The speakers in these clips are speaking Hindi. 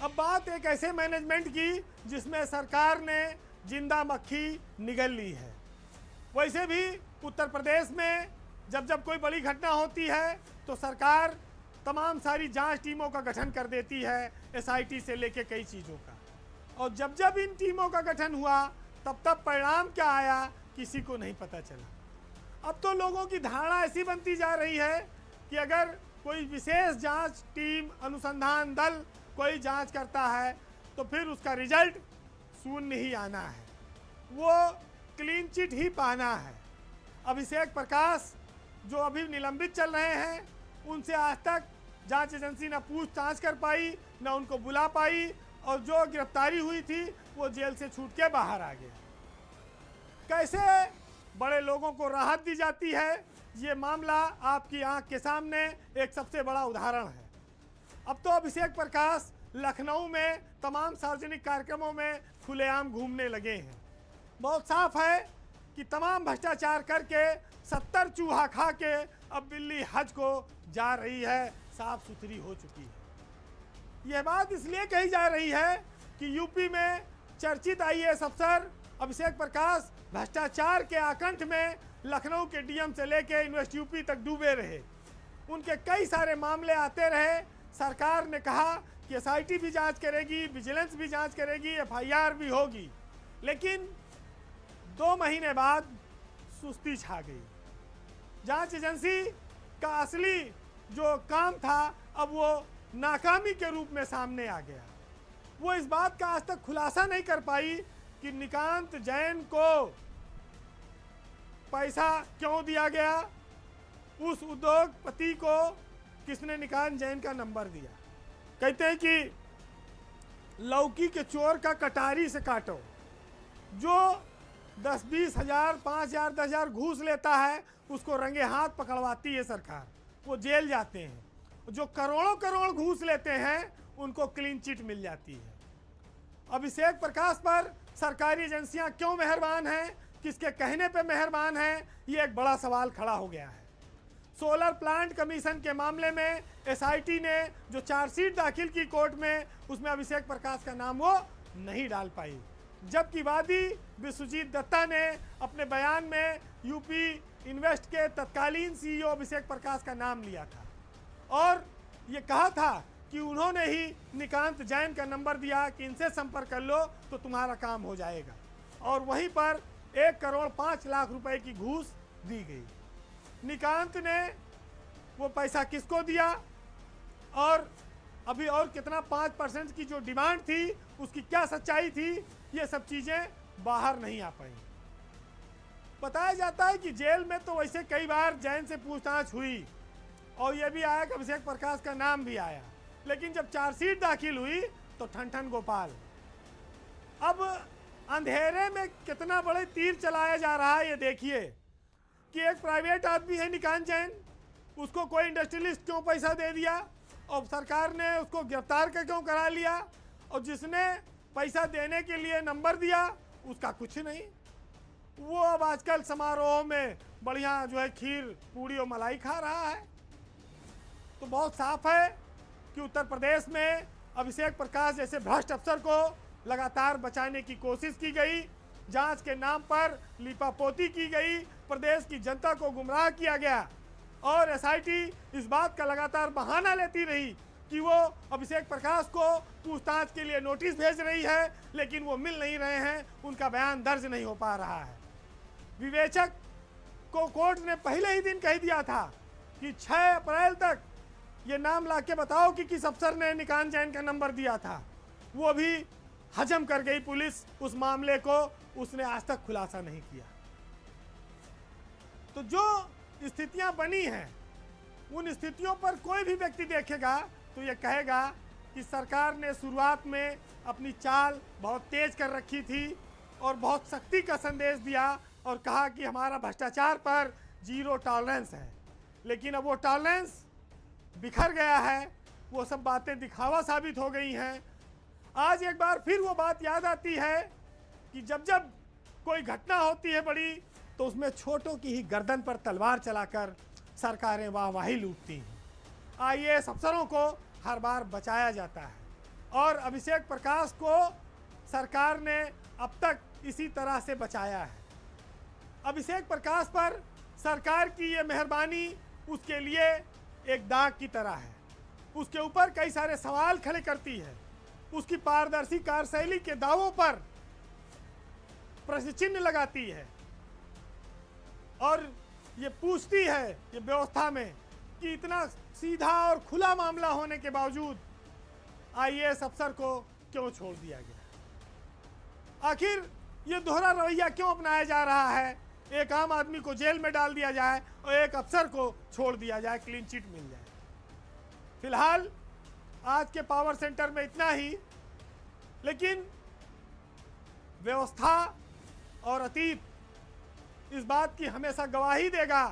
अब बात एक ऐसे मैनेजमेंट की जिसमें सरकार ने जिंदा मक्खी निगल ली है। वैसे भी उत्तर प्रदेश में जब जब कोई बड़ी घटना होती है तो सरकार तमाम सारी जांच टीमों का गठन कर देती है, एसआईटी से लेके कई चीज़ों का। और जब जब इन टीमों का गठन हुआ तब तब परिणाम क्या आया किसी को नहीं पता चला। अब तो लोगों की धारणा ऐसी बनती जा रही है कि अगर कोई विशेष जांच टीम, अनुसंधान दल कोई जांच करता है तो फिर उसका रिजल्ट शून्य ही आना है, वो क्लीन चिट ही पाना है। अभिषेक प्रकाश जो अभी निलंबित चल रहे हैं, उनसे आज तक जांच एजेंसी न पूछताछ कर पाई, न उनको बुला पाई, और जो गिरफ्तारी हुई थी वो जेल से छूट के बाहर आ गया। कैसे बड़े लोगों को राहत दी जाती है, ये मामला आपकी आंख के सामने एक सबसे बड़ा उदाहरण है। अब तो अभिषेक प्रकाश लखनऊ में तमाम सार्वजनिक कार्यक्रमों में खुलेआम घूमने लगे हैं। बहुत साफ है कि तमाम भ्रष्टाचार करके 70 चूहा खा के अब बिल्ली हज को जा रही है, साफ सुथरी हो चुकी है। यह बात इसलिए कही जा रही है कि यूपी में चर्चित आईएएस अफसर अभिषेक प्रकाश भ्रष्टाचार के आकंठ में लखनऊ के डीएम से लेकर यूनिवर्सिटी यूपी तक डूबे रहे। उनके कई सारे मामले आते रहे। सरकार ने कहा कि एसआईटी भी जांच करेगी, विजिलेंस भी जांच करेगी, एफआईआर भी होगी, लेकिन 2 महीने बाद सुस्ती छा गई। जांच एजेंसी का असली जो काम था अब वो नाकामी के रूप में सामने आ गया। वो इस बात का आज तक खुलासा नहीं कर पाई कि निकांत जैन को पैसा क्यों दिया गया, उस उद्योगपति को किसने निकांत जैन का नंबर दिया। कहते हैं कि लौकी के चोर का कटारी से काटो। जो 10-20 हज़ार, 5 हज़ार, 10 हज़ार घूस लेता है उसको रंगे हाथ पकड़वाती है सरकार, वो जेल जाते हैं। जो करोड़ों करोड़ घूस लेते हैं उनको क्लीन चिट मिल जाती है। अभिषेक प्रकाश पर सरकारी एजेंसियां क्यों मेहरबान हैं, किसके कहने पे मेहरबान हैं, ये एक बड़ा सवाल खड़ा हो गया है। सोलर प्लांट कमीशन के मामले में एसआईटी ने जो चार्जशीट दाखिल की कोर्ट में, उसमें अभिषेक प्रकाश का नाम वो नहीं डाल पाई, जबकि वादी विश्वजीत दत्ता ने अपने बयान में यूपी इन्वेस्ट के तत्कालीन सीईओ अभिषेक प्रकाश का नाम लिया था और ये कहा था कि उन्होंने ही निकांत जैन का नंबर दिया कि इनसे संपर्क कर लो तो तुम्हारा काम हो जाएगा। और वहीं पर 1 करोड़ 5 लाख रुपए की घूस दी गई। निकांत ने वो पैसा किसको दिया और अभी और कितना 5% की जो डिमांड थी उसकी क्या सच्चाई थी, ये सब चीज़ें बाहर नहीं आ पाई। बताया जाता है कि जेल में तो वैसे कई बार जैन से पूछताछ हुई और ये भी आया कि अभिषेक प्रकाश का नाम भी आया, लेकिन जब चार्जशीट दाखिल हुई तो ठन ठन गोपाल। अब अंधेरे में कितना बड़े तीर चलाया जा रहा है ये देखिए कि एक प्राइवेट आदमी है निकांत जैन, उसको कोई इंडस्ट्रियलिस्ट क्यों पैसा दे दिया और सरकार ने उसको गिरफ्तार कर क्यों करा लिया, और जिसने पैसा देने के लिए नंबर दिया उसका कुछ नहीं। वो अब आजकल समारोह में बढ़िया जो है खीर पूड़ी और मलाई खा रहा है। तो बहुत साफ है कि उत्तर प्रदेश में अभिषेक प्रकाश जैसे भ्रष्ट अफसर को लगातार बचाने की कोशिश की गई, जांच के नाम पर लीपापोती की गई, प्रदेश की जनता को गुमराह किया गया और एसआईटी इस बात का लगातार बहाना लेती रही कि वो अभिषेक प्रकाश को पूछताछ के लिए नोटिस भेज रही है, लेकिन वो मिल नहीं रहे हैं, उनका बयान दर्ज नहीं हो पा रहा है। विवेचक को कोर्ट ने पहले ही दिन कह दिया था कि 6 अप्रैल तक ये नाम ला के बताओ कि किस अफसर ने निकांत जैन का नंबर दिया था। वो भी हजम कर गई पुलिस उस मामले को, उसने आज तक खुलासा नहीं किया। तो जो स्थितियां बनी हैं उन स्थितियों पर कोई भी व्यक्ति देखेगा तो ये कहेगा कि सरकार ने शुरुआत में अपनी चाल बहुत तेज कर रखी थी और बहुत सख्ती का संदेश दिया और कहा कि हमारा भ्रष्टाचार पर 0 टॉलरेंस है, लेकिन अब वो टॉलरेंस बिखर गया है, वो सब बातें दिखावा साबित हो गई हैं। आज एक बार फिर वो बात याद आती है कि जब जब कोई घटना होती है बड़ी तो उसमें छोटों की ही गर्दन पर तलवार चलाकर सरकारें वाहवाही लूटती हैं। आईएएस अफसरों को हर बार बचाया जाता है और अभिषेक प्रकाश को सरकार ने अब तक इसी तरह से बचाया है। अभिषेक प्रकाश पर सरकार की ये मेहरबानी उसके लिए एक दाग की तरह है। उसके ऊपर कई सारे सवाल खड़े करती है। उसकी पारदर्शी कार्यशैली के दावों पर प्रश्न चिन्ह लगाती है और ये पूछती है ये व्यवस्था में कि इतना सीधा और खुला मामला होने के बावजूद आईएएस अफसर को क्यों छोड़ दिया गया। आखिर ये दोहरा रवैया क्यों अपनाया जा रहा है? एक आम आदमी को जेल में डाल दिया जाए और एक अफसर को छोड़ दिया जाए, क्लीन चिट मिल जाए। फिलहाल आज के पावर सेंटर में इतना ही, लेकिन व्यवस्था और अतीत इस बात की हमेशा गवाही देगा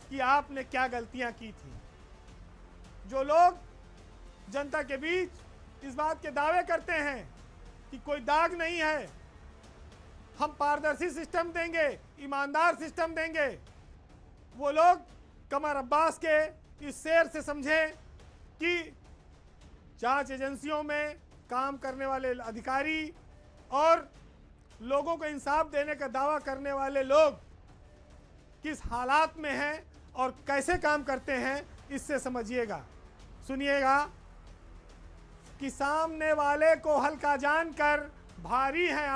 कि आपने क्या गलतियां की थी। जो लोग जनता के बीच इस बात के दावे करते हैं कि कोई दाग नहीं है, हम पारदर्शी सिस्टम देंगे, ईमानदार सिस्टम देंगे, वो लोग कमर अब्बास के इस शेर से समझें कि जांच एजेंसियों में काम करने वाले अधिकारी और लोगों को इंसाफ देने का दावा करने वाले लोग किस हालात में हैं और कैसे काम करते हैं, इससे समझिएगा। सुनिएगा कि सामने वाले को हल्का जानकर भारी हैं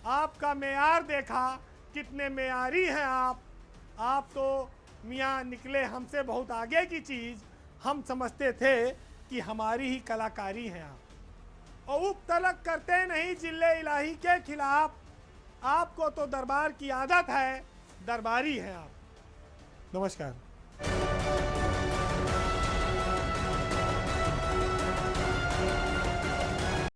आपका मेयार देखा कितने मेयारी हैं आप तो मियाँ निकले हमसे बहुत आगे की चीज़। हम समझते थे कि हमारी ही कलाकारी है आप। और उप तलक करते नहीं जिले इलाही के खिलाफ। आपको तो दरबार की आदत है, दरबारी हैं आप। नमस्कार।